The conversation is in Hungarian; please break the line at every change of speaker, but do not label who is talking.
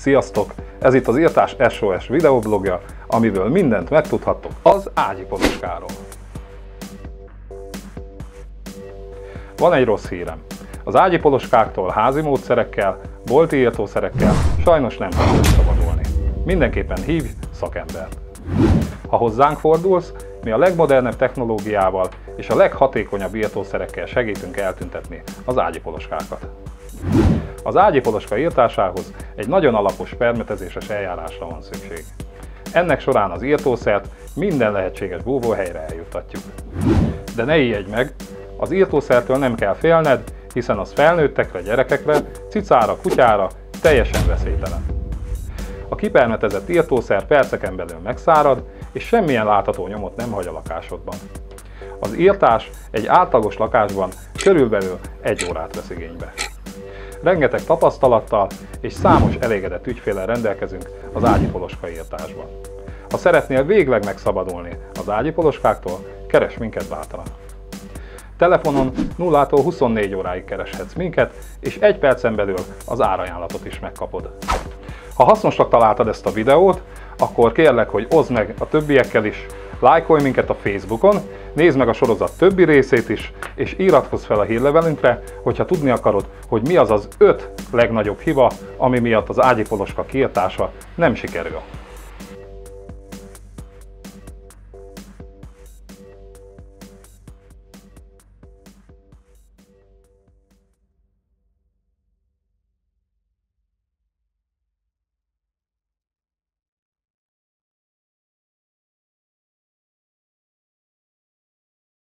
Sziasztok! Ez itt az Irtás SOS videoblogja, amiből mindent megtudhattok az ágyipoloskáról. Van egy rossz hírem. Az ágyipoloskáktól házi módszerekkel, bolti írtószerekkel sajnos nem tudsz szabadulni. Mindenképpen hívj szakembert. Ha hozzánk fordulsz, mi a legmodernebb technológiával és a leghatékonyabb írtószerekkel segítünk eltüntetni az ágyipoloskákat. Az ágyipoloska írtásához egy nagyon alapos permetezéses eljárásra van szükség. Ennek során az írtószert minden lehetséges búvóhelyre eljuttatjuk. De ne ijedj meg, az írtószertől nem kell félned, hiszen az felnőttekre, gyerekekre, cicára, kutyára teljesen veszélytelen. A kipermetezett írtószer perceken belül megszárad, és semmilyen látható nyomot nem hagy a lakásodban. Az írtás egy átlagos lakásban körülbelül 1 órát vesz igénybe. Rengeteg tapasztalattal és számos elégedett ügyféllel rendelkezünk az ágyipoloska írtásban. Ha szeretnél végleg megszabadulni az ágyipoloskáktól, keresd minket bátran. Telefonon 0-tól 24 óráig kereshetsz minket, és 1 percen belül az árajánlatot is megkapod. Ha hasznosnak találtad ezt a videót, akkor kérlek, hogy oszd meg a többiekkel is, lájkolj minket a Facebookon, nézd meg a sorozat többi részét is, és iratkozz fel a hírlevelünkre, hogyha tudni akarod, hogy mi az az 5 legnagyobb hiba, ami miatt az ágyipoloska kiirtása nem sikerül.